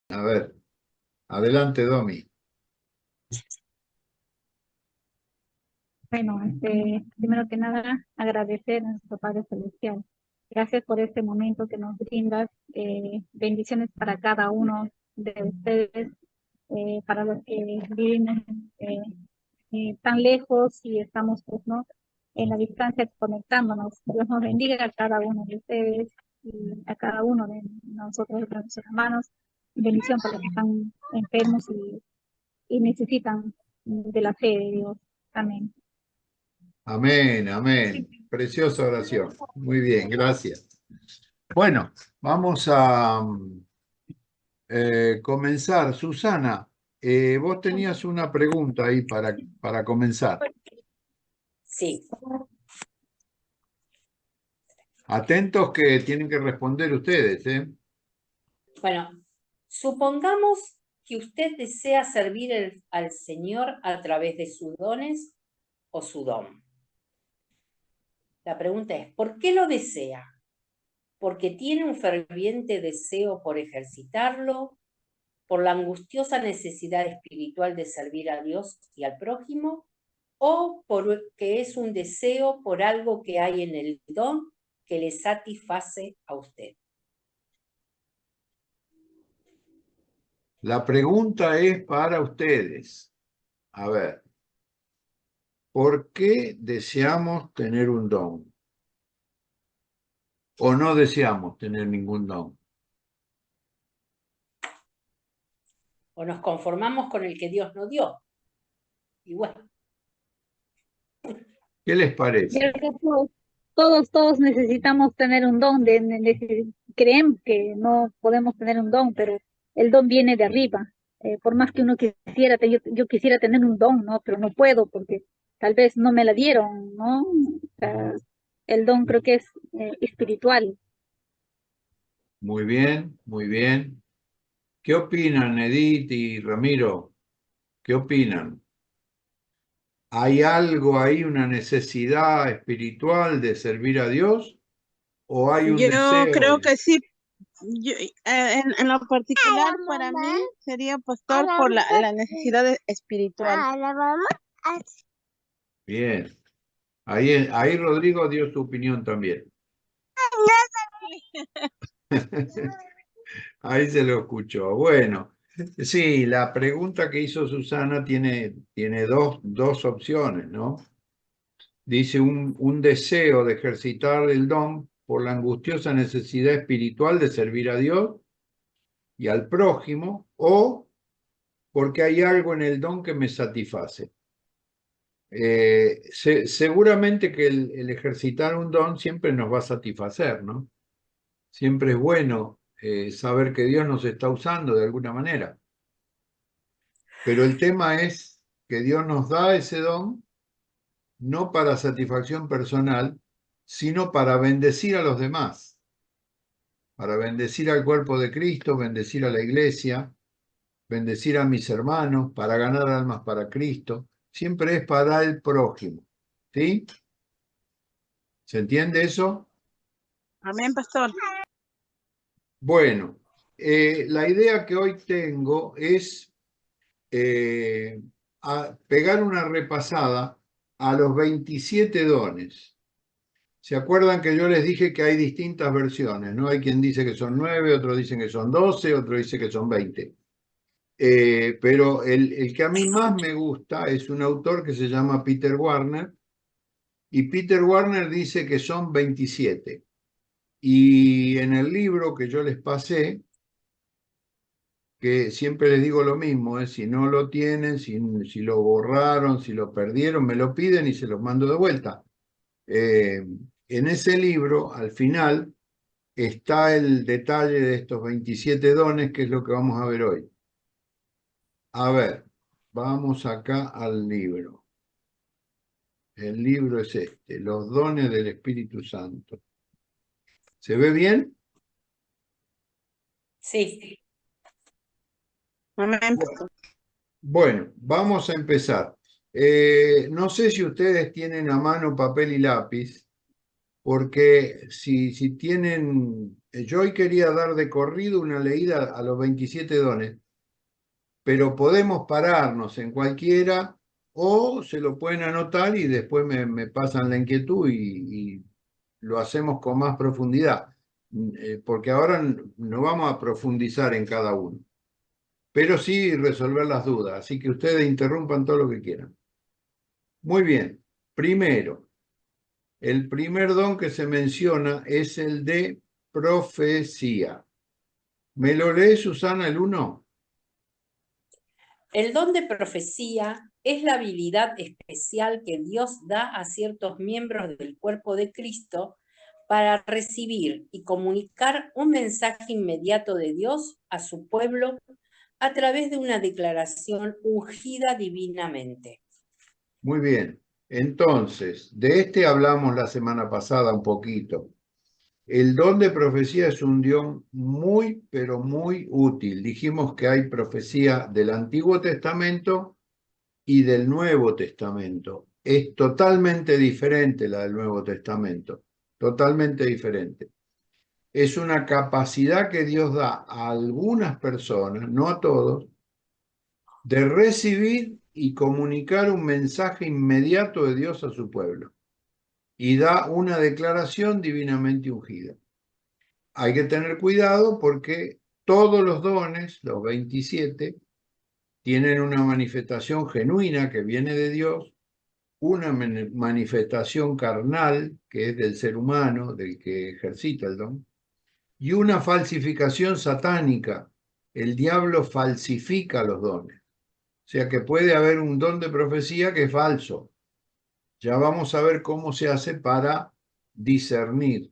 A ver, adelante, Domi. Bueno, primero que nada, agradecer a nuestro Padre Celestial. Gracias por este momento que nos brindas. Bendiciones para cada uno de ustedes, para los que viven eh, tan lejos y estamos, pues, ¿no? En la distancia conectándonos. Dios nos bendiga a cada uno de ustedes y a cada uno de nosotros, de nuestros hermanos. Bendición para los que están enfermos y necesitan de la fe de Dios. Amén. Amén, amén. Preciosa oración. Muy bien, gracias. Bueno, vamos a comenzar. Susana, vos tenías una pregunta ahí para comenzar. Sí, Atentos que tienen que responder ustedes, ¿eh? bueno, supongamos que usted desea servir al Señor a través de sus dones o su don. La pregunta es, ¿por qué lo desea? ¿Porque tiene un ferviente deseo por ejercitarlo? ¿Por la angustiosa necesidad espiritual de servir a Dios y al prójimo? ¿O porque es un deseo por algo que hay en el don que le satisface a usted? La pregunta es para ustedes. A ver, ¿por qué deseamos tener un don? ¿O no deseamos tener ningún don? ¿O nos conformamos con el que Dios nos dio? Y bueno, ¿Qué les parece? Creo que todos necesitamos tener un don, creemos que no podemos tener un don, pero el don viene de arriba. Por más que uno quisiera, yo quisiera tener un don, ¿no? Pero no puedo porque tal vez no me la dieron, ¿no? O sea, el don creo que es espiritual. Muy bien, muy bien. ¿Qué opinan, Edith y Ramiro? ¿Qué opinan? ¿Hay algo ahí, una necesidad espiritual de servir a Dios? ¿O hay un Yo creo deseo? que sí. En lo particular, para mí sería pastor por la necesidad espiritual. Bien. Ahí Rodrigo dio su opinión también. Ahí se lo escuchó. Bueno, sí, la pregunta que hizo Susana tiene dos opciones, ¿no? Dice un deseo de ejercitar el don por la angustiosa necesidad espiritual de servir a Dios y al prójimo, o porque hay algo en el don que me satisface. Seguramente que el ejercitar un don siempre nos va a satisfacer, ¿no? Siempre es bueno saber que Dios nos está usando de alguna manera. Pero el tema es que Dios nos da ese don no para satisfacción personal, sino para bendecir a los demás, para bendecir al cuerpo de Cristo, bendecir a la iglesia, bendecir a mis hermanos, para ganar almas para Cristo. Siempre es para el prójimo. ¿Sí? ¿Se entiende eso? Amén, pastor. Bueno, la idea que hoy tengo es pegar una repasada a los 27 dones. ¿Se acuerdan que yo les dije que hay distintas versiones? ¿No? Hay quien dice que son 9, otros dicen que son 12, otro dice que son 20. Pero el que a mí más me gusta es un autor que se llama Peter Warner, y Peter Warner dice que son 27. Y en el libro que yo les pasé, que siempre les digo lo mismo, si no lo tienen, si lo borraron, si lo perdieron, me lo piden y se los mando de vuelta. En ese libro, al final, está el detalle de estos 27 dones, que es lo que vamos a ver hoy. A ver, vamos acá al libro. El libro es este, Los dones del Espíritu Santo. ¿Se ve bien? sí. Amén, pastor. Bueno, vamos a empezar. No sé si ustedes tienen a mano papel y lápiz, porque si tienen yo hoy quería dar de corrido una leída a los 27 dones, pero podemos pararnos en cualquiera o se lo pueden anotar y después me pasan la inquietud y lo hacemos con más profundidad, porque ahora no vamos a profundizar en cada uno, pero sí resolver las dudas, así que ustedes interrumpan todo lo que quieran. Muy bien, primero, el primer don que se menciona es el de profecía. ¿Me lo lee, Susana, el 1? El don de profecía es la habilidad especial que Dios da a ciertos miembros del cuerpo de Cristo para recibir y comunicar un mensaje inmediato de Dios a su pueblo a través de una declaración ungida divinamente. Muy bien. Entonces, de este hablamos la semana pasada un poquito. El don de profecía es un don muy, pero muy útil. Dijimos que hay profecía del Antiguo Testamento y del Nuevo Testamento. Es totalmente diferente la del Nuevo Testamento, totalmente diferente. Es una capacidad que Dios da a algunas personas, no a todos, de recibir y comunicar un mensaje inmediato de Dios a su pueblo. Y da una declaración divinamente ungida. Hay que tener cuidado porque todos los dones, los 27, tienen una manifestación genuina que viene de Dios, una manifestación carnal, que es del ser humano, del que ejercita el don, y una falsificación satánica. El diablo falsifica los dones. O sea que puede haber un don de profecía que es falso. Ya vamos a ver cómo se hace para discernir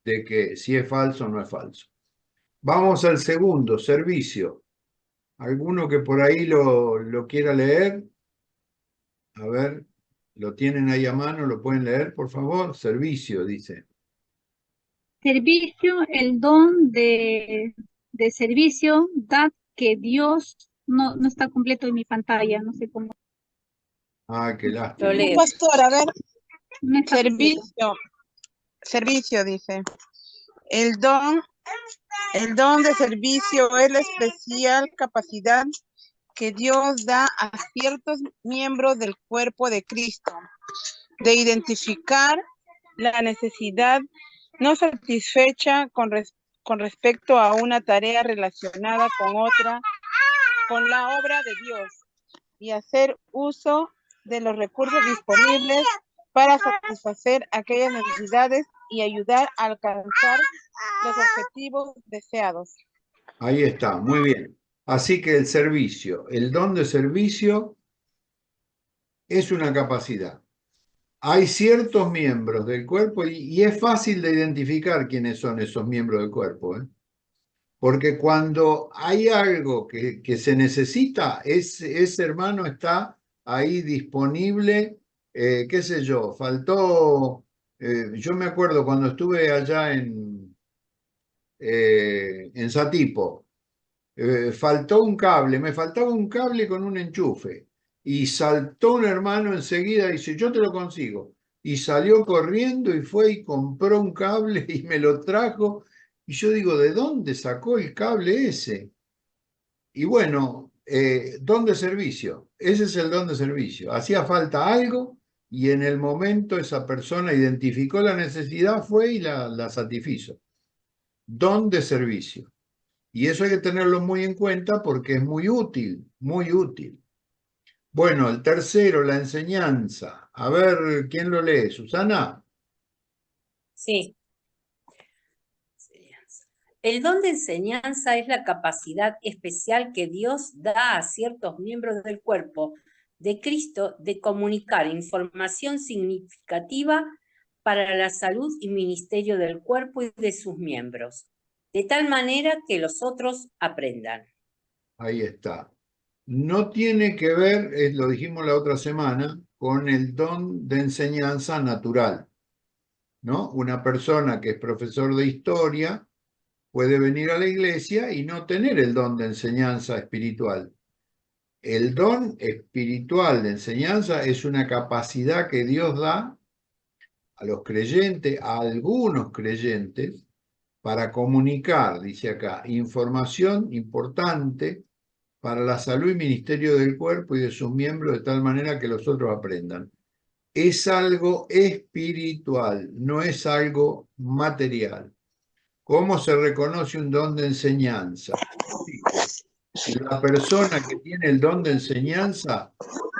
de que si es falso o no es falso. Vamos al segundo, servicio. ¿Alguno que por ahí lo quiera leer? A ver, ¿lo tienen ahí a mano? ¿Lo pueden leer, por favor? Servicio, dice. Servicio, el don de servicio, da que Dios no está completo en mi pantalla, no sé cómo. Ah, qué Lo lástima. leo. Pastor, a ver, No está completo. servicio dice. El don de servicio es la especial capacidad que Dios da a ciertos miembros del cuerpo de Cristo de identificar la necesidad no satisfecha con respecto a una tarea relacionada con la obra de Dios y hacer uso de los recursos disponibles para satisfacer aquellas necesidades y ayudar a alcanzar los objetivos deseados. Ahí está, muy bien. Así que el servicio, el don de servicio es una capacidad. Hay ciertos miembros del cuerpo y es fácil de identificar quiénes son esos miembros del cuerpo, ¿eh? Porque cuando hay algo que se necesita, ese hermano está ahí disponible, qué sé yo, faltó, yo me acuerdo cuando estuve allá en Satipo, faltó un cable, me faltaba un cable con un enchufe y saltó un hermano enseguida y dice, yo te lo consigo. Y salió corriendo y fue y compró un cable y me lo trajo. Y yo digo, ¿de dónde sacó el cable ese? Y bueno, don de servicio, ese es el don de servicio. Hacía falta algo y en el momento esa persona identificó la necesidad, fue y la satisfizo. Don de servicio. Y eso hay que tenerlo muy en cuenta porque es muy útil, muy útil. Bueno, el tercero, la enseñanza. A ver, ¿quién lo lee? ¿Susana? Sí. El don de enseñanza es la capacidad especial que Dios da a ciertos miembros del cuerpo de Cristo de comunicar información significativa para la salud y ministerio del cuerpo y de sus miembros, de tal manera que los otros aprendan. Ahí está. No tiene que ver, lo dijimos la otra semana, con el don de enseñanza natural, ¿no? Una persona que es profesor de historia puede venir a la iglesia y no tener el don de enseñanza espiritual. El don espiritual de enseñanza es una capacidad que Dios da a los creyentes, a algunos creyentes, para comunicar, dice acá, información importante para la salud y ministerio del cuerpo y de sus miembros de tal manera que los otros aprendan. Es algo espiritual, no es algo material. ¿Cómo se reconoce un don de enseñanza? La persona que tiene el don de enseñanza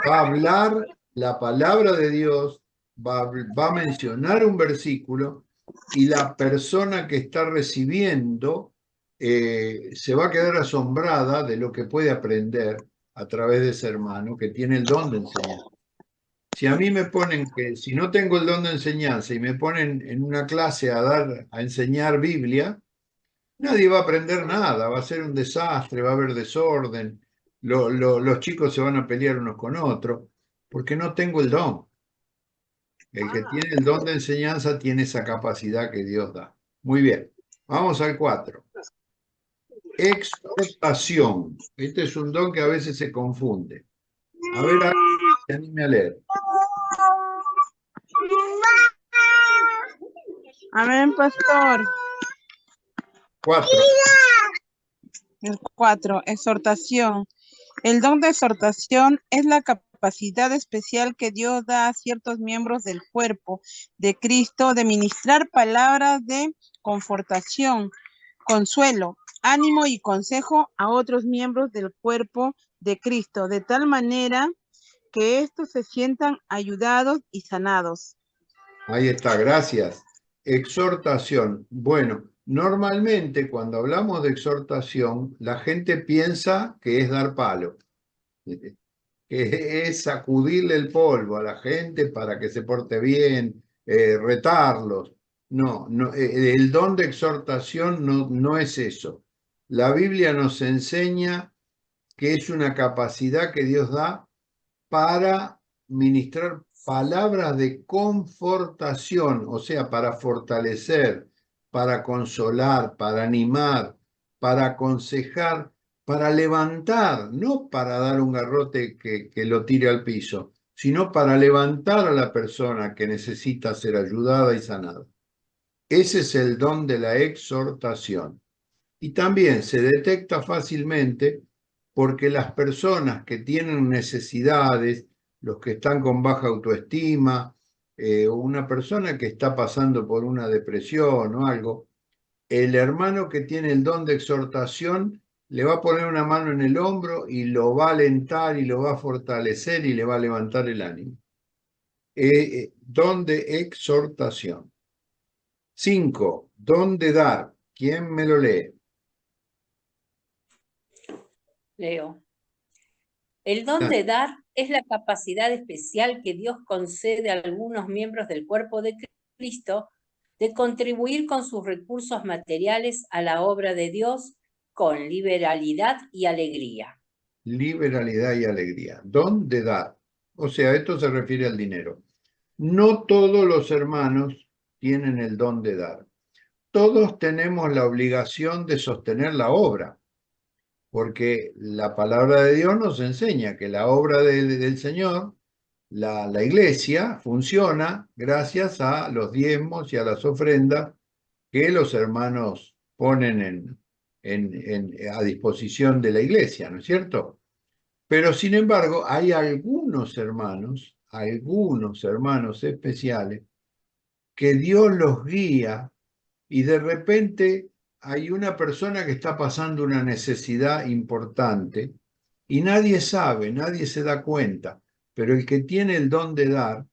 va a hablar la palabra de Dios, va a mencionar un versículo y la persona que está recibiendo se va a quedar asombrada de lo que puede aprender a través de ese hermano que tiene el don de enseñanza. Si a mí me ponen que, si no tengo el don de enseñanza y me ponen en una clase a enseñar Biblia, nadie va a aprender nada, va a ser un desastre, va a haber desorden, los chicos se van a pelear unos con otros, porque no tengo el don. El que tiene el don de enseñanza tiene esa capacidad que Dios da. Muy bien, vamos al 4. Exhortación. Este es un don que a veces se confunde. A ver, se anime a leer. Amén, pastor. 4. El 4, exhortación. El don de exhortación es la capacidad especial que Dios da a ciertos miembros del cuerpo de Cristo de ministrar palabras de confortación, consuelo, ánimo y consejo a otros miembros del cuerpo de Cristo, de tal manera que estos se sientan ayudados y sanados. Ahí está, gracias. Exhortación. Bueno, normalmente cuando hablamos de exhortación, la gente piensa que es dar palo, que es sacudirle el polvo a la gente para que se porte bien, retarlos. No, no, el don de exhortación no es eso. La Biblia nos enseña que es una capacidad que Dios da para ministrar palabras de confortación, o sea, para fortalecer, para consolar, para animar, para aconsejar, para levantar, no para dar un garrote que lo tire al piso, sino para levantar a la persona que necesita ser ayudada y sanada. Ese es el don de la exhortación. Y también se detecta fácilmente porque las personas que tienen necesidades, los que están con baja autoestima, o una persona que está pasando por una depresión o algo, el hermano que tiene el don de exhortación le va a poner una mano en el hombro y lo va a alentar y lo va a fortalecer y le va a levantar el ánimo. Don de exhortación. 5. Don de dar. ¿Quién me lo lee? Leo. El don de dar es la capacidad especial que Dios concede a algunos miembros del cuerpo de Cristo de contribuir con sus recursos materiales a la obra de Dios con liberalidad y alegría. Liberalidad y alegría. Don de dar. O sea, esto se refiere al dinero. No todos los hermanos tienen el don de dar. Todos tenemos la obligación de sostener la obra, porque la palabra de Dios nos enseña que la obra del Señor, la iglesia, funciona gracias a los diezmos y a las ofrendas que los hermanos ponen a disposición de la iglesia, ¿no es cierto? Pero sin embargo, hay algunos hermanos especiales, que Dios los guía y de repente hay una persona que está pasando una necesidad importante y nadie sabe, nadie se da cuenta, pero el que tiene el don de dar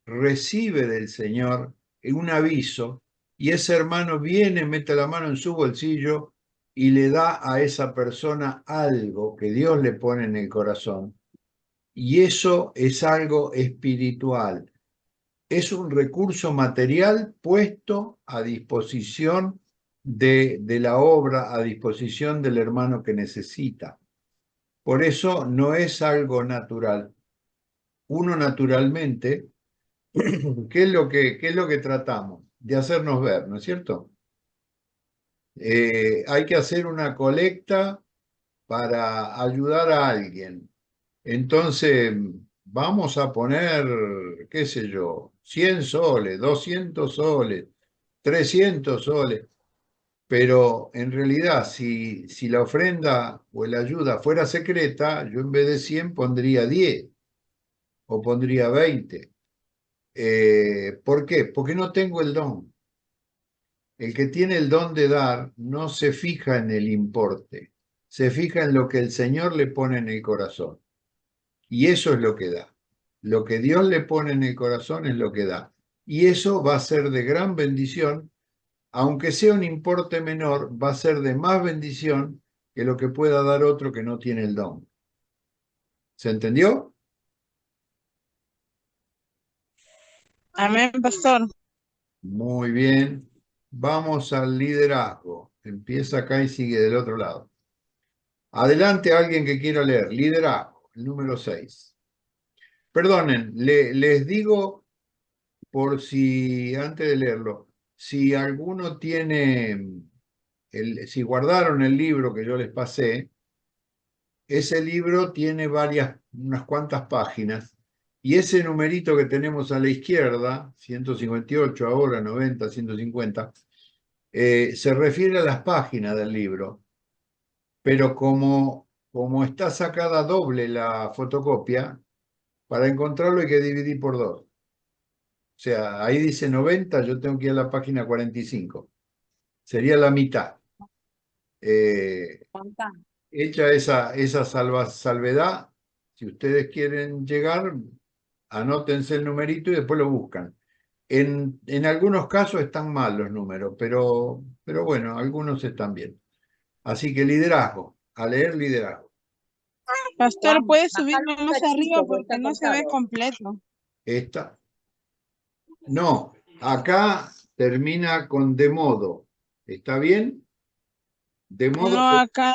recibe del Señor un aviso y ese hermano viene, mete la mano en su bolsillo y le da a esa persona algo que Dios le pone en el corazón. Y eso es algo espiritual. Es un recurso material puesto a disposición de la obra, a disposición del hermano que necesita. Por eso no es algo natural. Uno naturalmente, ¿qué es lo que tratamos? De hacernos ver, ¿no es cierto? Hay que hacer una colecta para ayudar a alguien. Entonces, vamos a poner, qué sé yo, 100 soles, 200 soles, 300 soles. Pero en realidad, si la ofrenda o la ayuda fuera secreta, yo en vez de 100 pondría 10 o pondría 20. ¿Por qué? Porque no tengo el don. El que tiene el don de dar no se fija en el importe, se fija en lo que el Señor le pone en el corazón. Y eso es lo que da. Lo que Dios le pone en el corazón es lo que da. Y eso va a ser de gran bendición, aunque sea un importe menor, va a ser de más bendición que lo que pueda dar otro que no tiene el don. ¿Se entendió? Amén, pastor. Muy bien. Vamos al liderazgo. Empieza acá y sigue del otro lado. Adelante alguien que quiera leer. Liderazgo, el número 6. Perdonen, les digo por si, antes de leerlo, si alguno tiene, si guardaron el libro que yo les pasé, ese libro tiene unas cuantas páginas, y ese numerito que tenemos a la izquierda, 158 ahora, 90, 150, se refiere a las páginas del libro, pero como está sacada doble la fotocopia, para encontrarlo hay que dividir por 2. O sea, ahí dice 90, yo tengo que ir a la página 45. Sería la mitad. Hecha esa salvedad, si ustedes quieren llegar, anótense el numerito y después lo buscan. En algunos casos están mal los números, pero bueno, algunos están bien. Así que liderazgo, a leer liderazgo. Pastor, Juan, ¿puede bajalo subirlo un más arriba cachito, porque porque está no se ve cortado. completo? Esta. No, acá termina con de modo. ¿Está bien? De modo, No, acá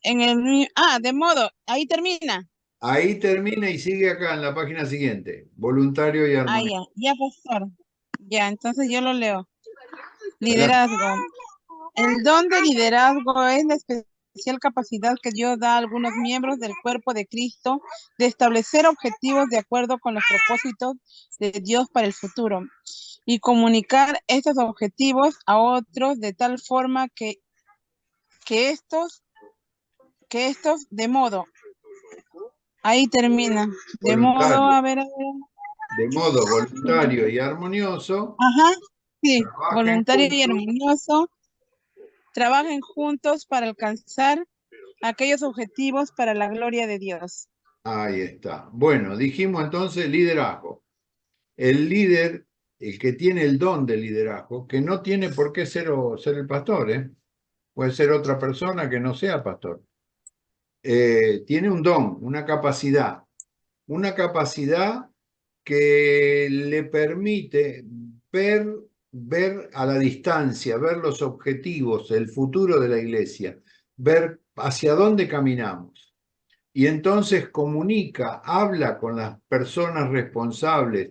en el... Ah, de modo, ahí termina. ahí termina y sigue acá en la página siguiente. Voluntario y Ah, armonía. ya, pastor. Ya, entonces yo lo leo. Adelante. Liderazgo. El don de liderazgo es la especial capacidad que Dios da a algunos miembros del cuerpo de Cristo de establecer objetivos de acuerdo con los propósitos de Dios para el futuro y comunicar estos objetivos a otros de tal forma que estos, de modo, ahí termina, de modo, Voluntario. a ver, De modo voluntario y armonioso, ajá, sí, trabajen voluntario y juntos. armonioso, trabajen juntos para alcanzar aquellos objetivos para la gloria de Dios. Ahí está. Bueno, dijimos entonces liderazgo. El líder, el que tiene el don de liderazgo, que no tiene por qué ser el pastor, ¿eh? Puede ser otra persona que no sea pastor. Tiene un don, una capacidad que le permite ver a la distancia, ver los objetivos, el futuro de la iglesia, ver hacia dónde caminamos. Y entonces comunica, habla con las personas responsables,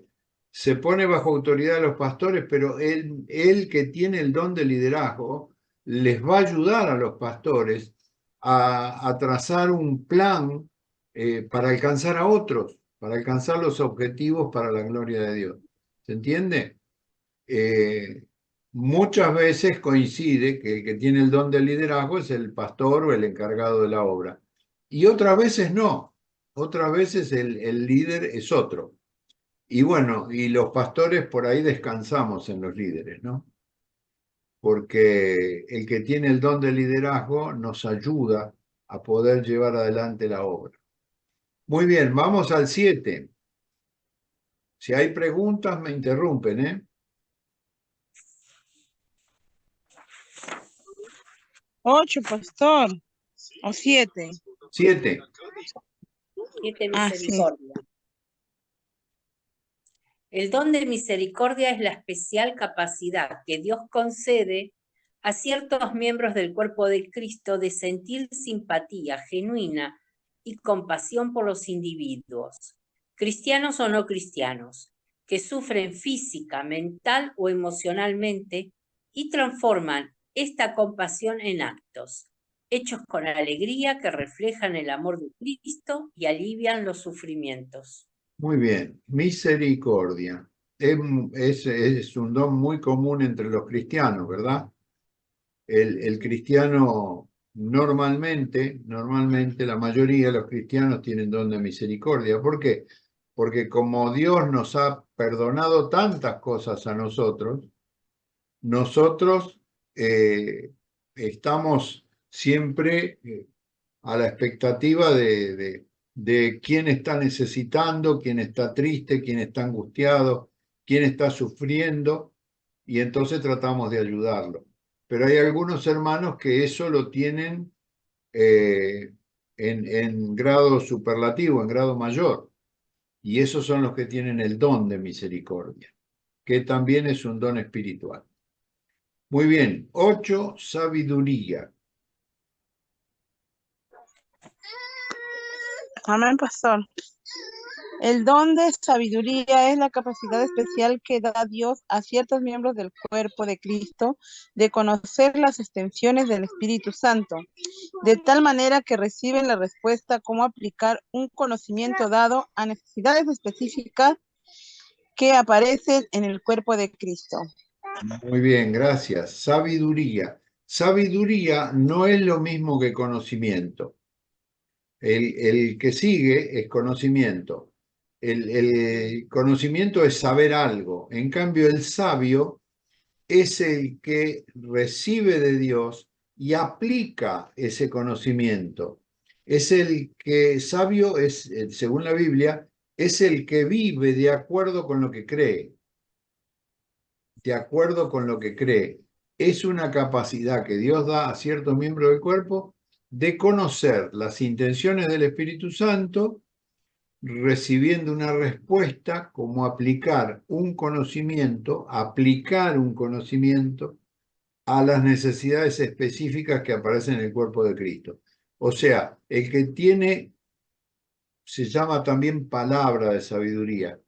se pone bajo autoridad de los pastores, pero él que tiene el don de liderazgo, les va a ayudar a los pastores a trazar un plan para alcanzar a otros, para alcanzar los objetivos para la gloria de Dios. ¿Se entiende? Muchas veces coincide que el que tiene el don del liderazgo es el pastor o el encargado de la obra. Y otras veces no. Otras veces el líder es otro. Y bueno, y los pastores por ahí descansamos en los líderes, ¿no? Porque el que tiene el don del liderazgo nos ayuda a poder llevar adelante la obra. Muy bien, vamos al 7. Si hay preguntas, me interrumpen, ¿eh? 8, pastor, o 7. 7. 7, Ah, sí. misericordia. El don de misericordia es la especial capacidad que Dios concede a ciertos miembros del cuerpo de Cristo de sentir simpatía genuina y compasión por los individuos, cristianos o no cristianos, que sufren física, mental o emocionalmente y transforman esta compasión en actos, hechos con alegría que reflejan el amor de Cristo y alivian los sufrimientos. Muy bien, misericordia. Es un don muy común entre los cristianos, ¿verdad? el cristiano normalmente, la mayoría de los cristianos tienen don de misericordia. ¿Por qué? Porque como Dios nos ha perdonado tantas cosas a nosotros, nosotros estamos siempre a la expectativa de quién está necesitando, quién está triste, quién está angustiado, quién está sufriendo, y entonces tratamos de ayudarlo. Pero hay algunos hermanos que eso lo tienen en grado superlativo, en grado mayor, y esos son los que tienen el don de misericordia, que también es un don espiritual. Muy bien, 8, sabiduría. Amén, pastor. El don de sabiduría es la capacidad especial que da Dios a ciertos miembros del cuerpo de Cristo de conocer las extensiones del Espíritu Santo, de tal manera que reciben la respuesta cómo aplicar un conocimiento dado a necesidades específicas que aparecen en el cuerpo de Cristo. Muy bien, gracias. Sabiduría. Sabiduría no es lo mismo que conocimiento. El que sigue es conocimiento. El conocimiento es saber algo. En cambio, el sabio es el que recibe de Dios y aplica ese conocimiento. Es el que, sabio es, según la Biblia, es el que vive de acuerdo con lo que cree. De acuerdo con lo que cree. Es una capacidad que Dios da a ciertos miembros del cuerpo de conocer las intenciones del Espíritu Santo, recibiendo una respuesta como aplicar un conocimiento a las necesidades específicas que aparecen en el cuerpo de Cristo. O sea, el que tiene, se llama también palabra de sabiduría.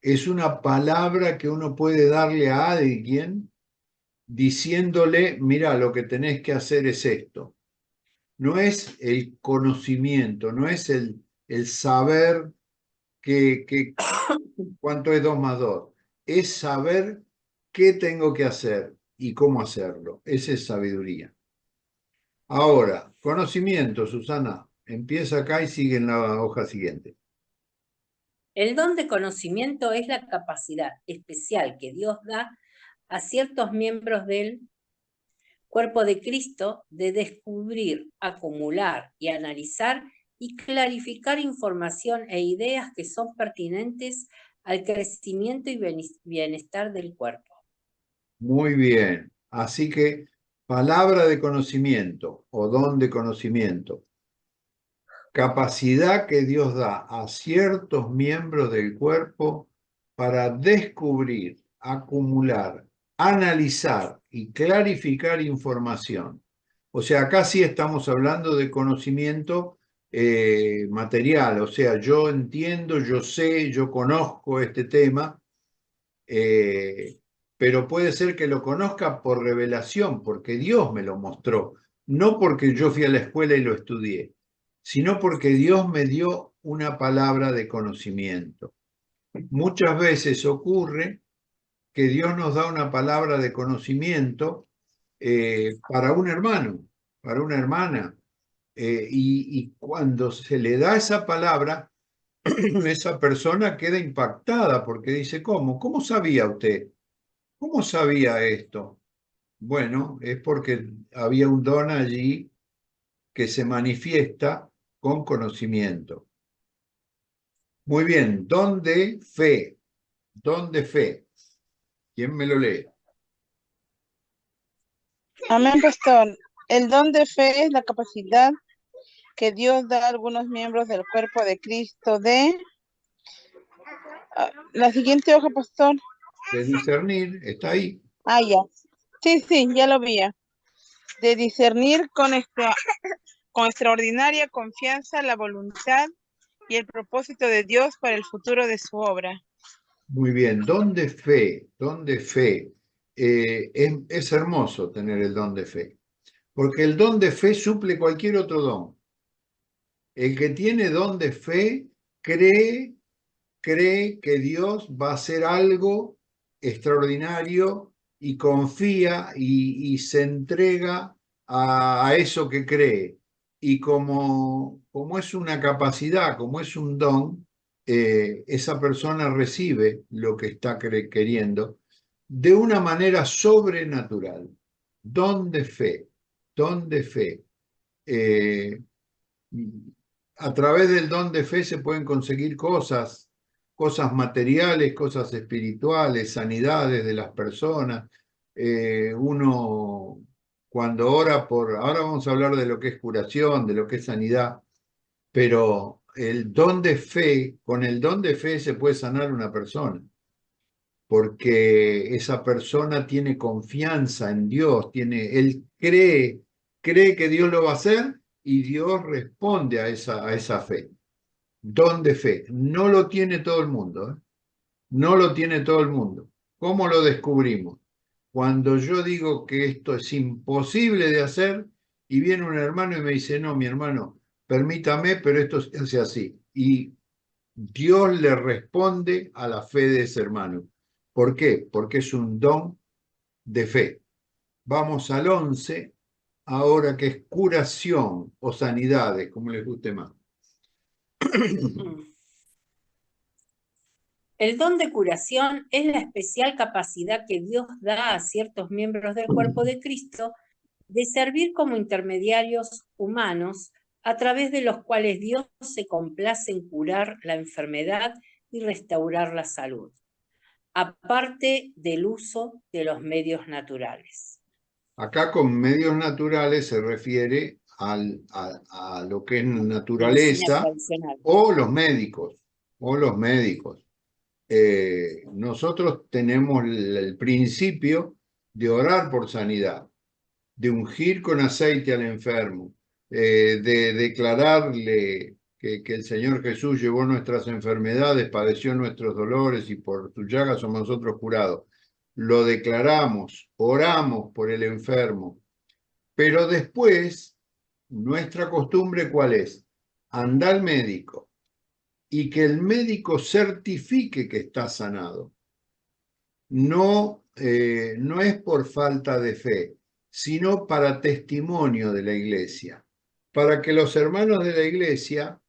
Es una palabra que uno puede darle a alguien diciéndole, mira, lo que tenés que hacer es esto. No es el conocimiento, no es el saber cuánto es 2 más 2. Es saber qué tengo que hacer y cómo hacerlo. Esa es sabiduría. Ahora, conocimiento, Susana. Empieza acá y sigue en la hoja siguiente. El don de conocimiento es la capacidad especial que Dios da a ciertos miembros del cuerpo de Cristo de descubrir, acumular y analizar y clarificar información e ideas que son pertinentes al crecimiento y bienestar del cuerpo. Muy bien. Así que palabra de conocimiento o don de conocimiento. Capacidad que Dios da a ciertos miembros del cuerpo para descubrir, acumular, analizar y clarificar información. O sea, acá sí estamos hablando de conocimiento material, o sea, yo entiendo, yo sé, yo conozco este tema, pero puede ser que lo conozca por revelación, porque Dios me lo mostró, no porque yo fui a la escuela y lo estudié, sino porque Dios me dio una palabra de conocimiento. Muchas veces ocurre que Dios nos da una palabra de conocimiento para un hermano, para una hermana, y cuando se le da esa palabra, esa persona queda impactada porque dice, ¿cómo? ¿Cómo sabía usted? ¿Cómo sabía esto? Bueno, es porque había un don allí que se manifiesta con conocimiento. Muy bien, don de fe. Don de fe. ¿Quién me lo lee? Amén, pastor. El don de fe es la capacidad que Dios da a algunos miembros del cuerpo de Cristo de... la siguiente hoja, pastor. De discernir, está ahí. Ah, ya. Sí, ya lo vi. De discernir con extraordinaria confianza la voluntad y el propósito de Dios para el futuro de su obra. Muy bien, don de fe, don de fe. Es hermoso tener el don de fe, porque el don de fe suple cualquier otro don. El que tiene don de fe cree que Dios va a hacer algo extraordinario y confía y se entrega a eso que cree. Y como es una capacidad, como es un don, esa persona recibe lo que está queriendo de una manera sobrenatural. Don de fe, don de fe. A través del don de fe se pueden conseguir cosas materiales, cosas espirituales, sanidades de las personas. Uno cuando ora ahora vamos a hablar de lo que es curación, de lo que es sanidad, pero el don de fe, con el don de fe se puede sanar una persona, porque esa persona tiene confianza en Dios, él cree que Dios lo va a hacer y Dios responde a esa fe. Don de fe, no lo tiene todo el mundo, ¿eh? No lo tiene todo el mundo. ¿Cómo lo descubrimos? Cuando yo digo que esto es imposible de hacer y viene un hermano y me dice, no, mi hermano, permítame, pero esto se hace así. Y Dios le responde a la fe de ese hermano. ¿Por qué? Porque es un don de fe. Vamos al 11, ahora que es curación o sanidades, como les guste más. El don de curación es la especial capacidad que Dios da a ciertos miembros del cuerpo de Cristo de servir como intermediarios humanos a través de los cuales Dios se complace en curar la enfermedad y restaurar la salud, aparte del uso de los medios naturales. Acá con medios naturales se refiere a lo que es naturaleza o los médicos, nosotros tenemos el principio de orar por sanidad, de ungir con aceite al enfermo, de declararle que el Señor Jesús llevó nuestras enfermedades, padeció nuestros dolores y por sus llagas somos nosotros curados. Lo declaramos, oramos por el enfermo, pero después nuestra costumbre ¿cuál es? Anda al médico y que el médico certifique que está sanado. No es por falta de fe, sino para testimonio de la iglesia, para que los hermanos de la iglesia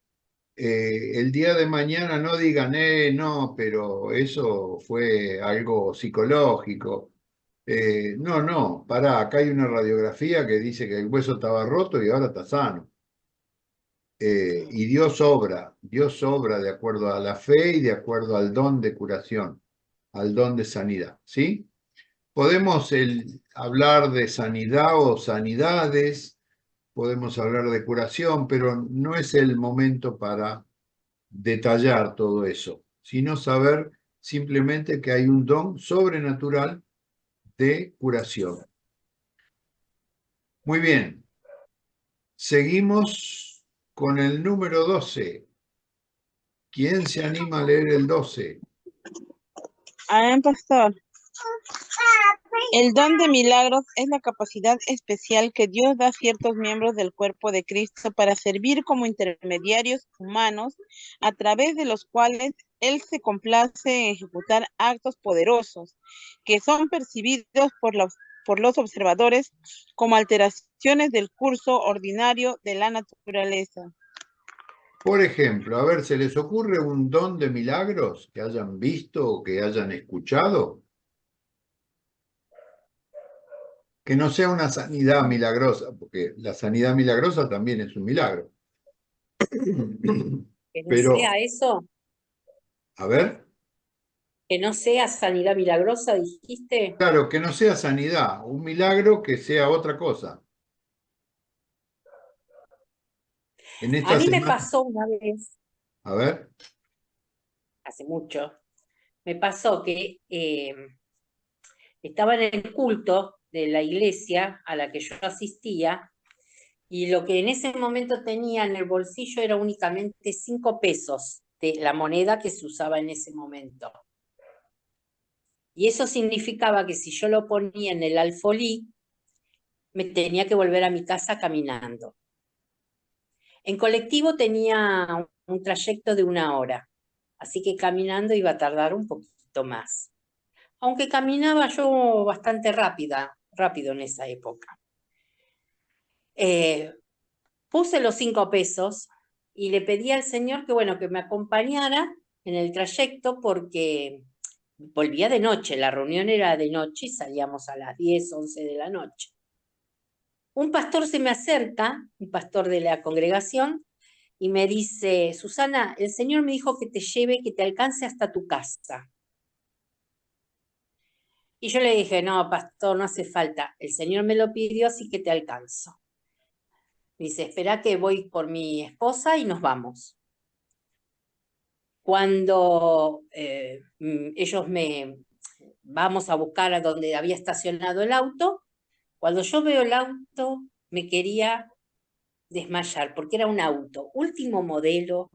el día de mañana no digan, no, pero eso fue algo psicológico. No, pará, acá hay una radiografía que dice que el hueso estaba roto y ahora está sano. Y Dios obra de acuerdo a la fe y de acuerdo al don de curación, al don de sanidad, ¿sí? Podemos hablar de sanidad o sanidades, podemos hablar de curación, pero no es el momento para detallar todo eso, sino saber simplemente que hay un don sobrenatural de curación. Muy bien, seguimos con el número 12. ¿Quién se anima a leer el 12? Amén, pastor. El don de milagros es la capacidad especial que Dios da a ciertos miembros del cuerpo de Cristo para servir como intermediarios humanos a través de los cuales Él se complace en ejecutar actos poderosos que son percibidos por los observadores como alteraciones del curso ordinario de la naturaleza. Por ejemplo, a ver, ¿se les ocurre un don de milagros que hayan visto o que hayan escuchado? Que no sea una sanidad milagrosa, porque la sanidad milagrosa también es un milagro. Que no Pero, sea eso, a ver, que no sea sanidad milagrosa, dijiste. claro, que no sea sanidad, un milagro que sea otra cosa. En A esta mí me semana, pasó una vez, a ver, hace mucho, me pasó que estaba en el culto de la iglesia a la que yo asistía y lo que en ese momento tenía en el bolsillo era únicamente 5 pesos de la moneda que se usaba en ese momento. Y eso significaba que si yo lo ponía en el alfolí, me tenía que volver a mi casa caminando. En colectivo tenía un trayecto de 1 hora, así que caminando iba a tardar un poquito más. aunque caminaba yo bastante rápido en esa época. Puse los 5 pesos y le pedí al señor que, bueno, que me acompañara en el trayecto porque volvía de noche, la reunión era de noche y salíamos a las 10, 11 de la noche. Un pastor se me acerca, un pastor de la congregación, y me dice, Susana, el Señor me dijo que te lleve, que te alcance hasta tu casa. Y yo le dije, no, pastor, no hace falta, el Señor me lo pidió, así que te alcanzo. Me dice, espera que voy por mi esposa y nos vamos. Cuando ellos vamos a buscar a donde había estacionado el auto, cuando yo veo el auto me quería desmayar, porque era un auto, último modelo,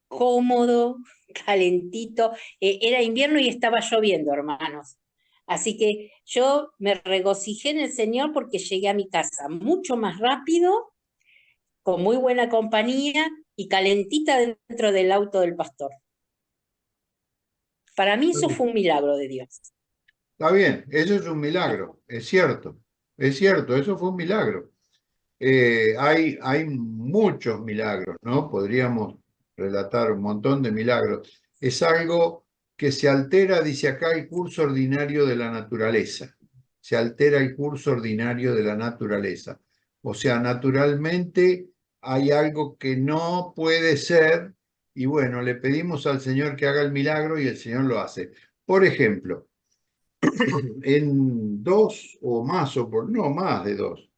cómodo, calentito, era invierno y estaba lloviendo, hermanos. Así que yo me regocijé en el Señor porque llegué a mi casa mucho más rápido, con muy buena compañía y calentita dentro del auto del pastor. Para mí eso fue un milagro de Dios. Está bien, eso es un milagro, es cierto, eso fue un milagro. Hay muchos milagros, ¿no? Podríamos relatar un montón de milagros. Es algo que se altera, dice acá, el curso ordinario de la naturaleza. Se altera el curso ordinario de la naturaleza. O sea, naturalmente hay algo que no puede ser y bueno, le pedimos al Señor que haga el milagro y el Señor lo hace. Por ejemplo, en 2 o más, no más de 2,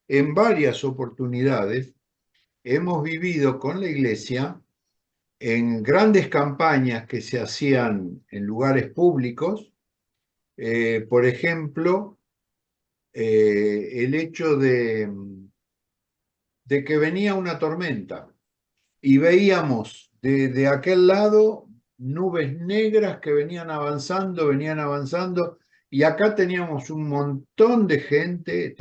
en varias oportunidades hemos vivido con la iglesia en grandes campañas que se hacían en lugares públicos, por ejemplo, el hecho de que venía una tormenta y veíamos de aquel lado nubes negras que venían avanzando, y acá teníamos un montón de gente,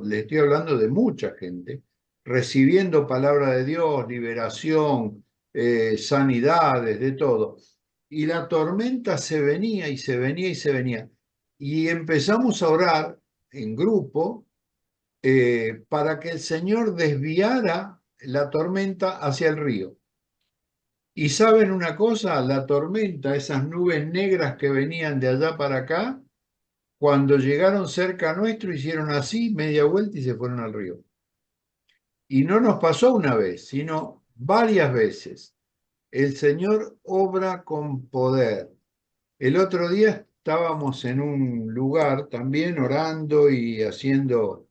le estoy hablando de mucha gente, recibiendo palabra de Dios, liberación, sanidades, de todo. Y la tormenta se venía y se venía y se venía. Y empezamos a orar en grupo para que el Señor desviara la tormenta hacia el río. Y saben una cosa, la tormenta, esas nubes negras que venían de allá para acá, cuando llegaron cerca nuestro, hicieron así, media vuelta y se fueron al río. Y no nos pasó una vez, sino varias veces. El Señor obra con poder. El otro día estábamos en un lugar también orando y haciendo,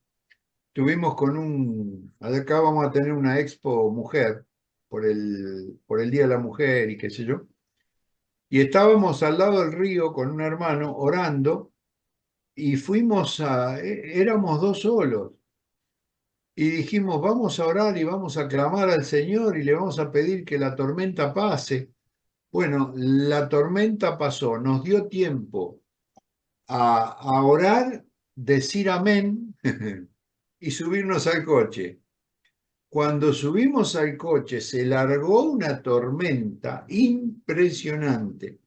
estuvimos acá vamos a tener una expo mujer por el Día de la Mujer y qué sé yo. Y estábamos al lado del río con un hermano orando y éramos 2 solos. Y dijimos, vamos a orar y vamos a clamar al Señor y le vamos a pedir que la tormenta pase. Bueno, la tormenta pasó, nos dio tiempo a orar, decir amén y subirnos al coche. Cuando subimos al coche se largó una tormenta impresionante.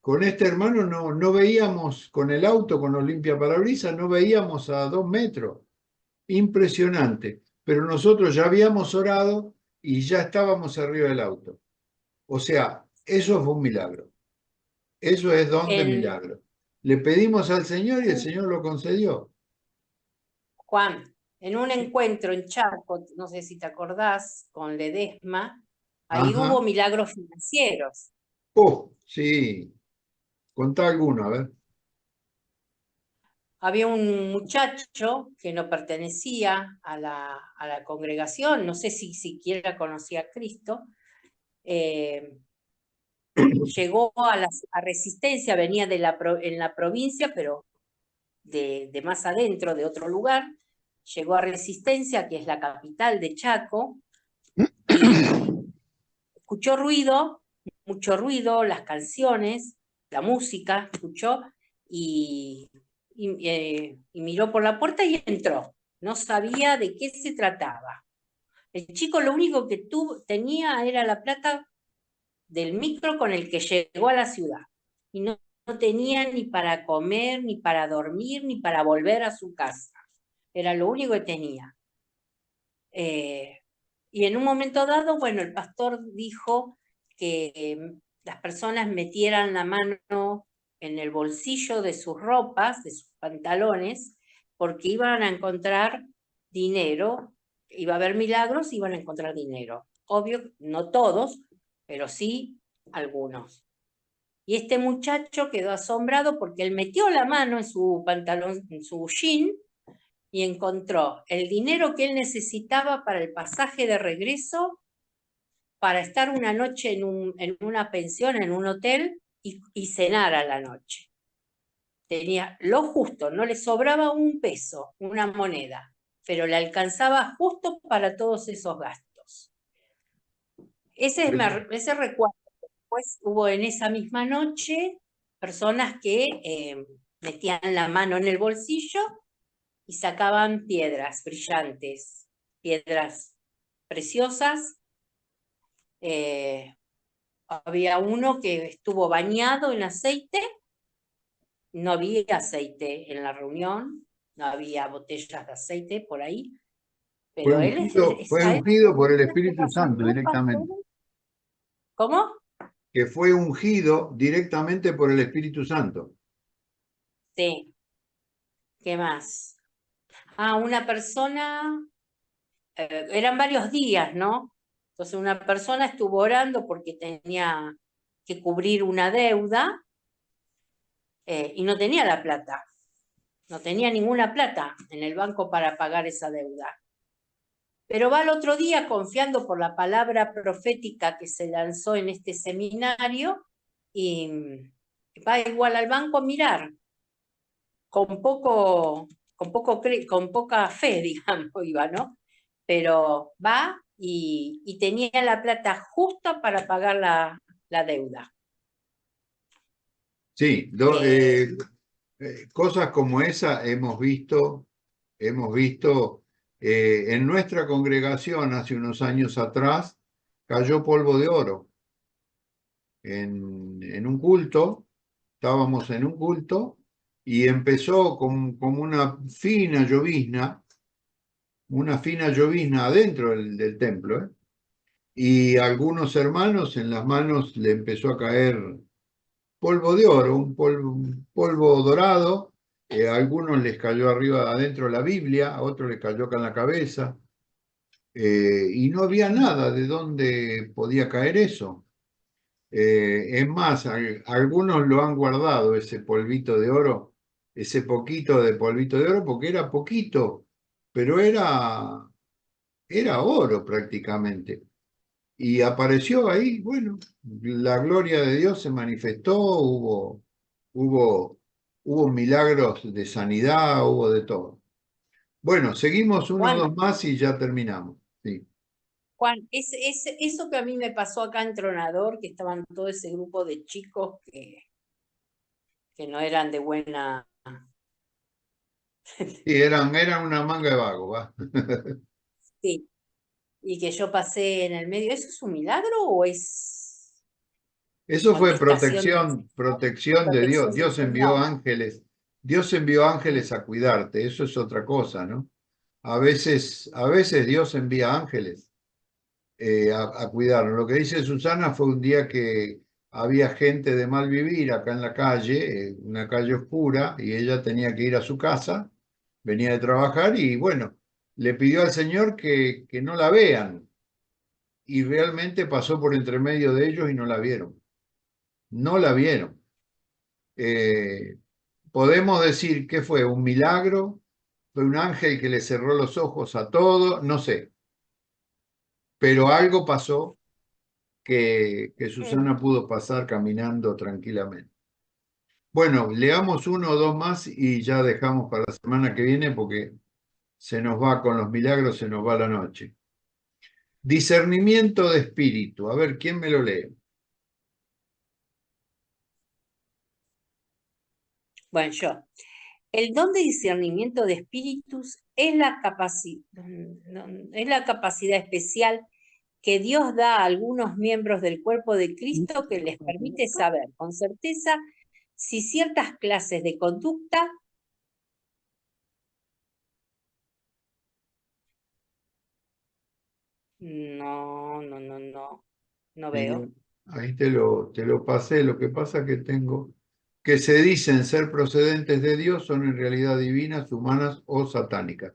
Con este hermano no veíamos, con el auto, con los limpiaparabrisas, no veíamos a 2 metros. Impresionante. Pero nosotros ya habíamos orado y ya estábamos arriba del auto. O sea, eso fue un milagro. Eso es don de milagro. Le pedimos al Señor y el Señor lo concedió. Juan, en un encuentro en Chaco, no sé si te acordás, con Ledesma, ahí hubo milagros financieros. Oh, sí. Contá alguno, a ver. Había un muchacho que no pertenecía a la congregación, no sé si siquiera conocía a Cristo, llegó a Resistencia, venía en la provincia, pero de más adentro, de otro lugar, llegó a Resistencia, que es la capital de Chaco, y escuchó ruido, mucho ruido, las canciones, la música, escuchó, y miró por la puerta y entró. No sabía de qué se trataba. El chico lo único que tenía era la plata del micro con el que llegó a la ciudad. y no tenía ni para comer, ni para dormir, ni para volver a su casa. Era lo único que tenía. Y en un momento dado, bueno, el pastor dijo que las personas metieran la mano en el bolsillo de sus ropas, de sus pantalones, porque iban a encontrar dinero, iba a haber milagros, iban a encontrar dinero. Obvio, no todos, pero sí algunos. Y este muchacho quedó asombrado porque él metió la mano en su pantalón, en su jean, y encontró el dinero que él necesitaba para el pasaje de regreso, para estar una noche en una pensión, en un hotel, y cenar a la noche. Tenía lo justo, no le sobraba un peso, una moneda, pero le alcanzaba justo para todos esos gastos. Ese recuerdo. Después hubo en esa misma noche personas que metían la mano en el bolsillo y sacaban piedras brillantes, piedras preciosas. Había uno que estuvo bañado en aceite, no había aceite en la reunión, no había botellas de aceite por ahí, pero Fue ungido por el Espíritu Santo directamente. ¿Cómo? Que fue ungido directamente por el Espíritu Santo. Sí. ¿Qué más? Una persona, eran varios días, ¿no? Entonces una persona estuvo orando porque tenía que cubrir una deuda y no tenía la plata. No tenía ninguna plata en el banco para pagar esa deuda. Pero va al otro día confiando por la palabra profética que se lanzó en este seminario y va igual al banco a mirar, con poca fe, digamos, iba, ¿no? Pero va y tenía la plata justa para pagar la deuda. Sí, cosas como esa hemos visto en nuestra congregación hace unos años atrás, cayó polvo de oro en un culto, estábamos en un culto y empezó como una fina llovizna adentro del templo, y a algunos hermanos en las manos le empezó a caer polvo de oro, un polvo dorado. A algunos les cayó arriba adentro la Biblia, a otros les cayó acá en la cabeza, y no había nada de dónde podía caer eso. Es más, algunos lo han guardado, ese polvito de oro, ese poquito de polvito de oro, porque era poquito, pero era oro prácticamente. Y apareció ahí, bueno, la gloria de Dios se manifestó, hubo milagros de sanidad, hubo de todo. Bueno, seguimos uno o Juan, dos más y ya terminamos. Sí. Juan, eso que a mí me pasó acá en Tronador, que estaban todo ese grupo de chicos que no eran de buena... Sí, eran una manga de vagos, ¿va? Sí, y que yo pasé en el medio. ¿Eso es un milagro o es Eso fue contestación protección de Dios. protección del Señor? Dios envió ángeles a cuidarte. Eso es otra cosa, ¿no? A veces Dios envía ángeles a cuidarnos. Lo que dice Susana fue un día que había gente de mal vivir acá en la calle, una calle oscura, y ella tenía que ir a su casa, venía de trabajar y bueno, le pidió al Señor que no la vean. Y realmente pasó por entre medio de ellos y no la vieron. No la vieron. Podemos decir que fue un milagro, fue un ángel que le cerró los ojos a todo, no sé. Pero algo pasó que Susana pudo pasar caminando tranquilamente. Bueno, leamos uno o dos más y ya dejamos para la semana que viene porque se nos va con los milagros, se nos va la noche. Discernimiento de espíritu. A ver, ¿quién me lo lee? Bueno, yo. El don de discernimiento de espíritus es la capacidad especial que Dios da a algunos miembros del cuerpo de Cristo que les permite saber con certeza si ciertas clases de conducta no veo. Ahí te lo pasé. Lo que pasa que tengo que se dicen ser procedentes de Dios son en realidad divinas, humanas o satánicas.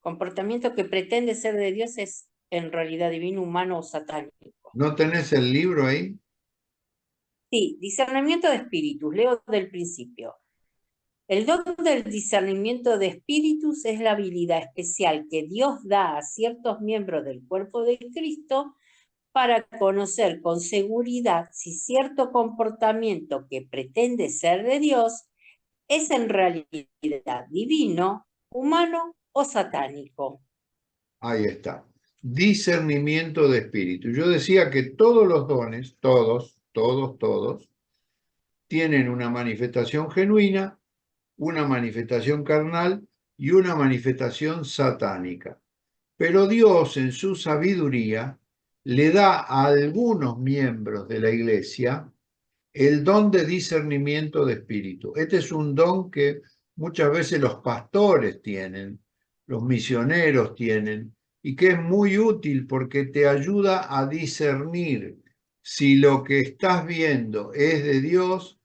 Comportamiento que pretende ser de Dios es en realidad divino, humano o satánico. ¿No tenés el libro ahí? Sí, discernimiento de espíritus, leo del principio. El don del discernimiento de espíritus es la habilidad especial que Dios da a ciertos miembros del cuerpo de Cristo para conocer con seguridad si cierto comportamiento que pretende ser de Dios es en realidad divino, humano o satánico. Ahí está. Discernimiento de espíritu. Yo decía que todos los dones, todos, tienen una manifestación genuina, una manifestación carnal y una manifestación satánica. Pero Dios, en su sabiduría, le da a algunos miembros de la iglesia el don de discernimiento de espíritu. Este es un don que muchas veces los pastores tienen, los misioneros tienen, y que es muy útil porque te ayuda a discernir si lo que estás viendo es de Dios,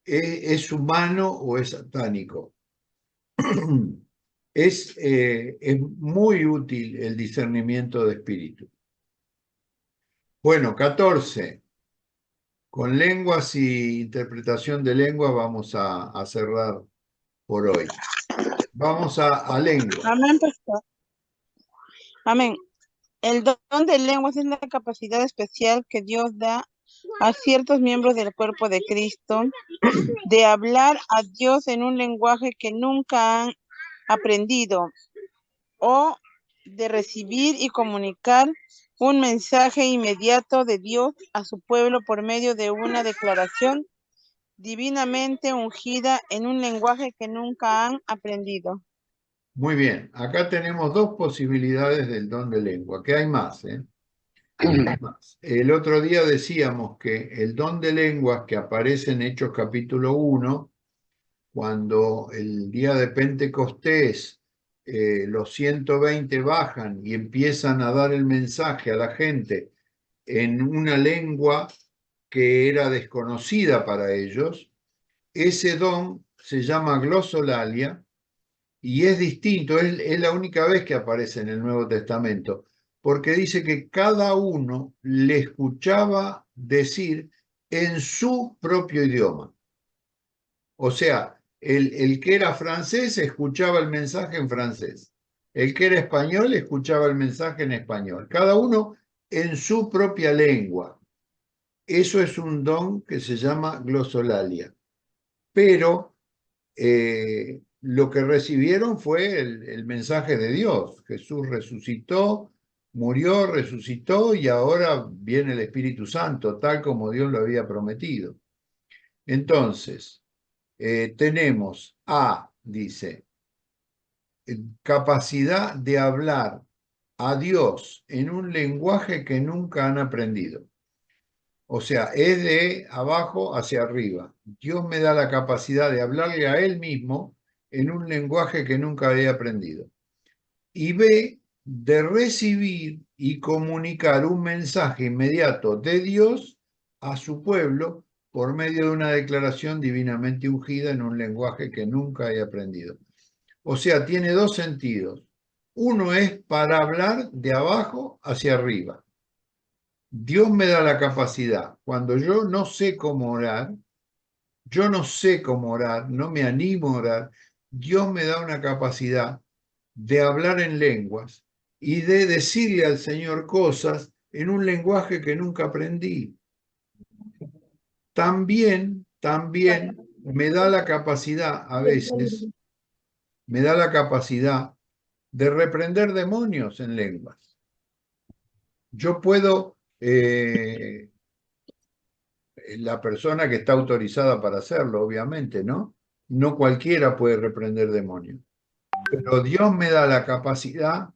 es humano o es satánico. Es muy útil el discernimiento de espíritu. Bueno, 14. Con lenguas y interpretación de lengua vamos a cerrar por hoy. Vamos a lengua. Amén, pastor. Amén. El don de lenguas es la capacidad especial que Dios da a ciertos miembros del cuerpo de Cristo de hablar a Dios en un lenguaje que nunca han aprendido o de recibir y comunicar un mensaje inmediato de Dios a su pueblo por medio de una declaración divinamente ungida en un lenguaje que nunca han aprendido. Muy bien, acá tenemos dos posibilidades del don de lengua, que hay más, ¿eh? Hay más. El otro día decíamos que el don de lenguas que aparece en Hechos capítulo 1, cuando el día de Pentecostés los 120 bajan y empiezan a dar el mensaje a la gente en una lengua que era desconocida para ellos, ese don se llama glosolalia y es distinto, es la única vez que aparece en el Nuevo Testamento, porque dice que cada uno le escuchaba decir en su propio idioma. O sea, el que era francés escuchaba el mensaje en francés, el que era español escuchaba el mensaje en español, cada uno en su propia lengua. Eso es un don que se llama glosolalia. Pero lo que recibieron fue el mensaje de Dios. Jesús resucitó, murió, resucitó y ahora viene el Espíritu Santo, tal como Dios lo había prometido. Entonces, tenemos dice, capacidad de hablar a Dios en un lenguaje que nunca han aprendido. O sea, es de abajo hacia arriba. Dios me da la capacidad de hablarle a Él mismo en un lenguaje que nunca había aprendido. Y B, de recibir y comunicar un mensaje inmediato de Dios a su pueblo por medio de una declaración divinamente ungida en un lenguaje que nunca había aprendido. O sea, tiene dos sentidos. Uno es para hablar de abajo hacia arriba. Dios me da la capacidad, cuando yo no sé cómo orar, no me animo a orar, Dios me da una capacidad de hablar en lenguas y de decirle al Señor cosas en un lenguaje que nunca aprendí. También me da la capacidad, a veces, me da la capacidad de reprender demonios en lenguas. Yo puedo... la persona que está autorizada para hacerlo, obviamente, ¿no? No cualquiera puede reprender demonios. Pero Dios me da la capacidad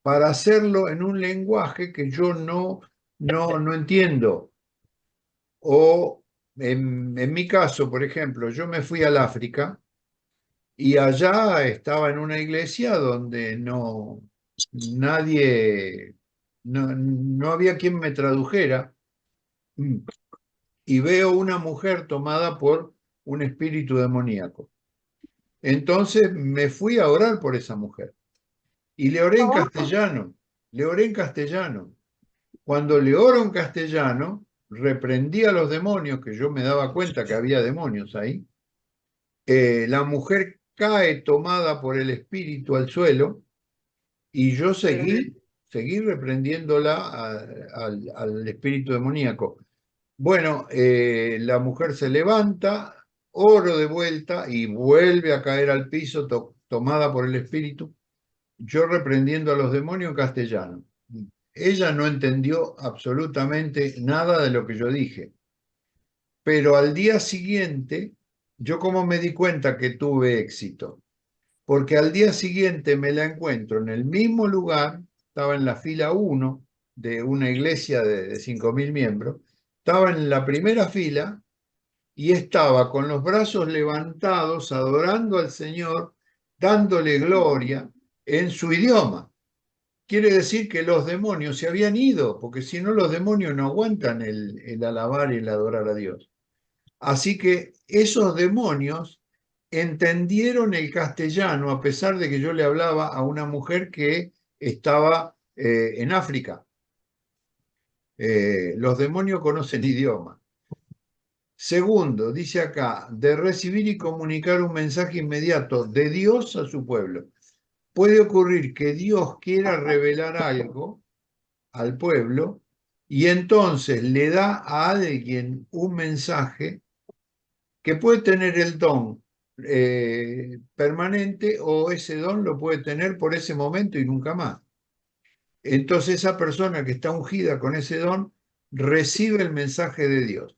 para hacerlo en un lenguaje que yo no entiendo. O en mi caso, por ejemplo, yo me fui al África y allá estaba en una iglesia donde nadie, no había quien me tradujera. Y veo una mujer tomada por un espíritu demoníaco. Entonces me fui a orar por esa mujer y le oré en castellano, le oré en castellano. Cuando le oro en castellano, reprendí a los demonios, que yo me daba cuenta que había demonios ahí. La mujer cae tomada por el espíritu al suelo y yo seguí reprendiéndola al espíritu demoníaco. Bueno, la mujer se levanta, oro de vuelta y vuelve a caer al piso tomada por el espíritu, yo reprendiendo a los demonios en castellano. Ella no entendió absolutamente nada de lo que yo dije, pero al día siguiente, yo como me di cuenta que tuve éxito, porque al día siguiente me la encuentro en el mismo lugar, estaba en la fila 1 de una iglesia de 5.000 miembros, estaba en la primera fila y estaba con los brazos levantados, adorando al Señor, dándole gloria en su idioma. Quiere decir que los demonios se habían ido, porque si no los demonios no aguantan el alabar y el adorar a Dios. Así que esos demonios entendieron el castellano a pesar de que yo le hablaba a una mujer que estaba en África. Los demonios conocen idioma. Segundo, dice acá, de recibir y comunicar un mensaje inmediato de Dios a su pueblo. Puede ocurrir que Dios quiera revelar algo al pueblo y entonces le da a alguien un mensaje que puede tener el don permanente o ese don lo puede tener por ese momento y nunca más. Entonces esa persona que está ungida con ese don recibe el mensaje de Dios.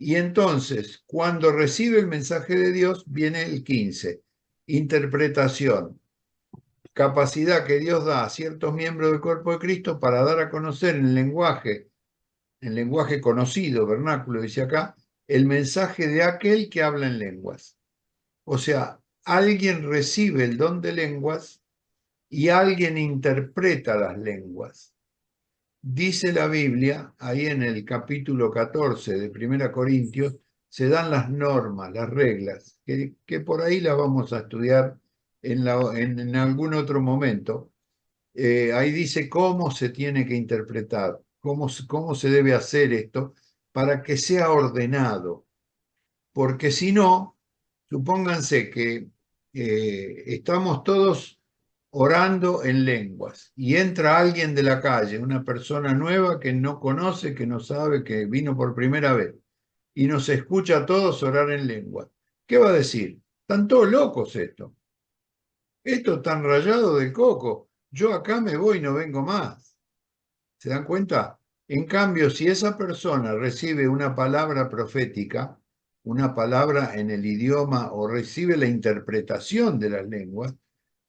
Y entonces, cuando recibe el mensaje de Dios, viene el 15, interpretación, capacidad que Dios da a ciertos miembros del cuerpo de Cristo para dar a conocer en lenguaje conocido, vernáculo, dice acá, el mensaje de aquel que habla en lenguas. O sea, alguien recibe el don de lenguas y alguien interpreta las lenguas. Dice la Biblia, ahí en el capítulo 14 de 1 Corintios, se dan las normas, las reglas, que por ahí las vamos a estudiar en algún otro momento. Ahí dice cómo se tiene que interpretar, cómo se debe hacer esto para que sea ordenado. Porque si no, supónganse que estamos todos orando en lenguas y entra alguien de la calle, una persona nueva que no conoce, que no sabe, que vino por primera vez y nos escucha a todos orar en lenguas. ¿Qué va a decir? Están todos locos esto. Esto están rayado del coco. Yo acá me voy y no vengo más. ¿Se dan cuenta? En cambio, si esa persona recibe una palabra profética, una palabra en el idioma o recibe la interpretación de las lenguas,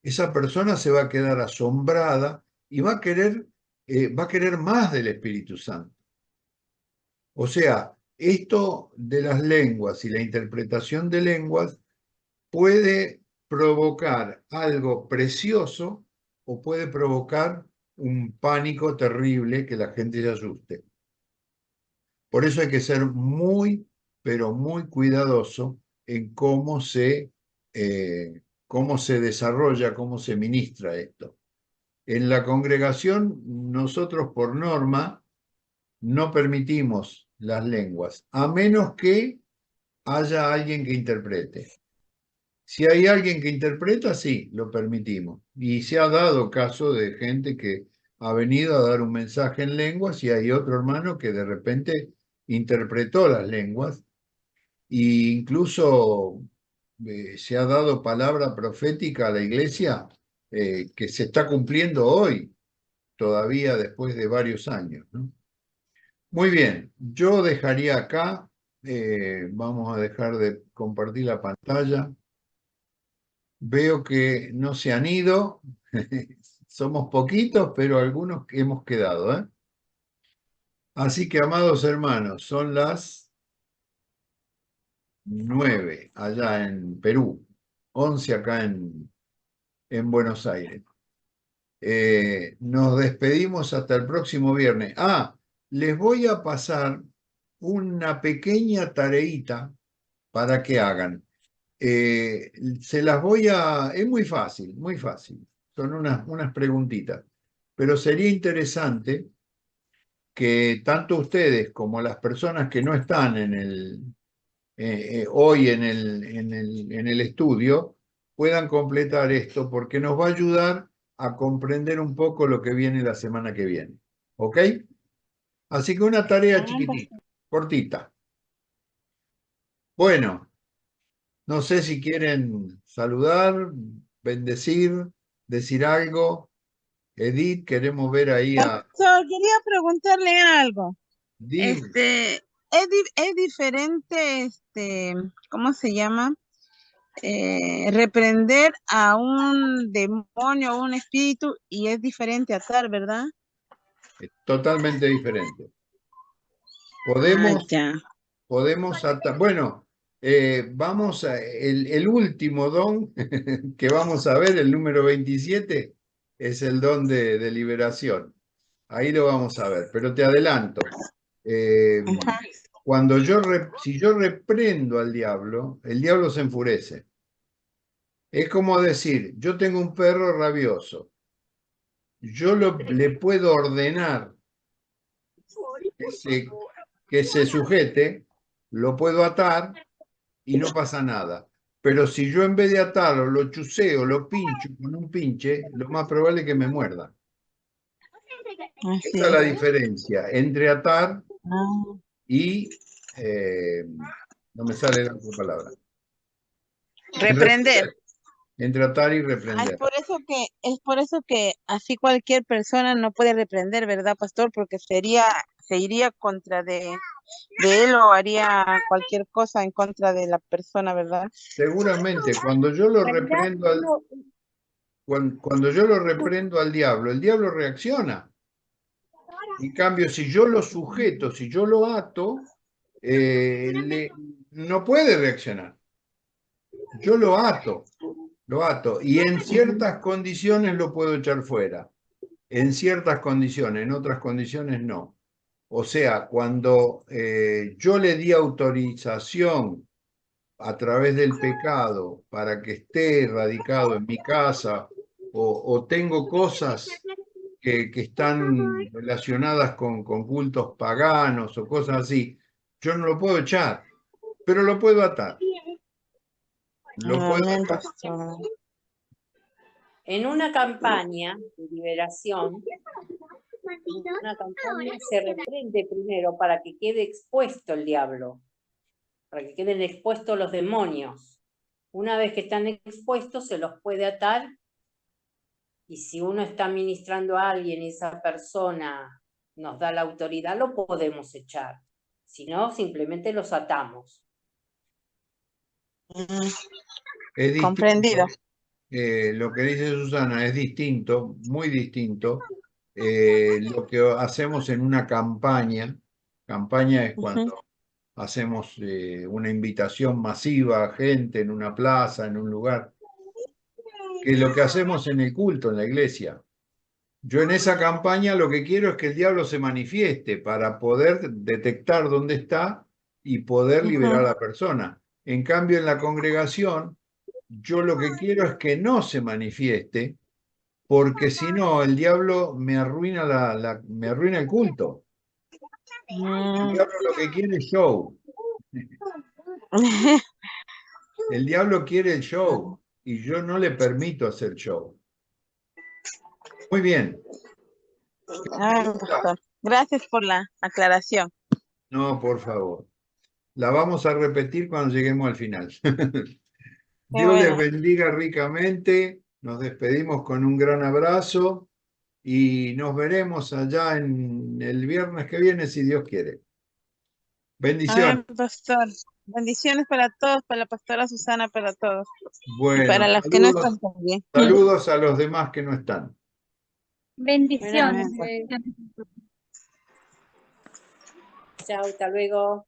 esa persona se va a quedar asombrada y va a querer más del Espíritu Santo. O sea, esto de las lenguas y la interpretación de lenguas puede provocar algo precioso o puede provocar un pánico terrible que la gente se asuste. Por eso hay que ser muy, pero muy cuidadoso en cómo se desarrolla, cómo se ministra esto. En la congregación, nosotros por norma no permitimos las lenguas, a menos que haya alguien que interprete. Si hay alguien que interpreta, sí, lo permitimos. Y se ha dado caso de gente que ha venido a dar un mensaje en lenguas y hay otro hermano que de repente interpretó las lenguas e incluso se ha dado palabra profética a la iglesia que se está cumpliendo hoy, todavía después de varios años, ¿no? Muy bien, yo dejaría acá, vamos a dejar de compartir la pantalla. Veo que no se han ido, somos poquitos, pero algunos que hemos quedado, ¿eh? Así que, amados hermanos, son las 9 allá en Perú, 11 acá en Buenos Aires. Nos despedimos hasta el próximo viernes. Les voy a pasar una pequeña tareita para que hagan. Se las voy a... Es muy fácil, muy fácil. Son unas preguntitas. Pero sería interesante que tanto ustedes como las personas que no están hoy en el estudio puedan completar esto, porque nos va a ayudar a comprender un poco lo que viene la semana que viene. ¿Ok? Así que una tarea chiquitita, cortita. Bueno, no sé si quieren saludar, bendecir, decir algo. Edith, queremos ver ahí a... Pastor, quería preguntarle algo. Dime. Es diferente, ¿cómo se llama? Reprender a un demonio o un espíritu, y es diferente atar, ¿verdad? Es totalmente diferente. Ya. Podemos atar. Bueno, vamos a el último don que vamos a ver, el número 27, es el don de liberación. Ahí lo vamos a ver, pero te adelanto. Ajá. Si yo reprendo al diablo, el diablo se enfurece. Es como decir, yo tengo un perro rabioso. Yo le puedo ordenar que se sujete, lo puedo atar y no pasa nada. Pero si yo en vez de atarlo, lo chuseo, lo pincho con un pinche, lo más probable es que me muerda. Así Esa es la es. diferencia entre atar Ah. y... no me sale la otra palabra. Reprender. Entre atar y Es reprender. es por eso que así cualquier persona no puede reprender, ¿verdad, pastor? Porque se iría contra de él, o haría cualquier cosa en contra de la persona, ¿verdad? Seguramente, cuando yo lo En realidad, reprendo cuando yo lo reprendo al diablo, el diablo reacciona. En cambio, si yo lo sujeto, si yo lo ato, no puede reaccionar. Yo lo ato. Y en ciertas condiciones lo puedo echar fuera. En ciertas condiciones, en otras condiciones no. O sea, cuando yo le di autorización a través del pecado para que esté radicado en mi casa, o tengo cosas que están relacionadas con cultos paganos o cosas así, yo no lo puedo echar, pero lo puedo atar. Lo puedo Amén, atar. pastor. en una campaña de liberación, se reprende primero para que quede expuesto el diablo, para que queden expuestos los demonios. Una vez que están expuestos, se los puede atar, y si uno está ministrando a alguien y esa persona nos da la autoridad, lo podemos echar. Si no, simplemente los atamos. Es distinto. Comprendido. Lo que dice Susana es distinto, muy distinto. Lo que hacemos en una campaña es cuando hacemos una invitación masiva a gente en una plaza, en un lugar, que lo que hacemos en el culto, en la iglesia. Yo en esa campaña lo que quiero es que el diablo se manifieste para poder detectar dónde está y poder liberar a la persona. En cambio, en la congregación, yo lo que quiero es que no se manifieste, porque si no, el diablo me arruina me arruina el culto. El diablo lo que quiere es show. El diablo quiere el show y yo no le permito hacer show. Muy bien. Pastor. Gracias por la aclaración. No, por favor. La vamos a repetir cuando lleguemos al final. Dios les bendiga ricamente. Nos despedimos con un gran abrazo y nos veremos allá en el viernes que viene, si Dios quiere. Bendiciones. Amén, pastor. Bendiciones para todos, para la pastora Susana, para todos. Bueno, Y para las que no están también. saludos a los demás que no están. Bendiciones. Amén, pastor. Chao, hasta luego.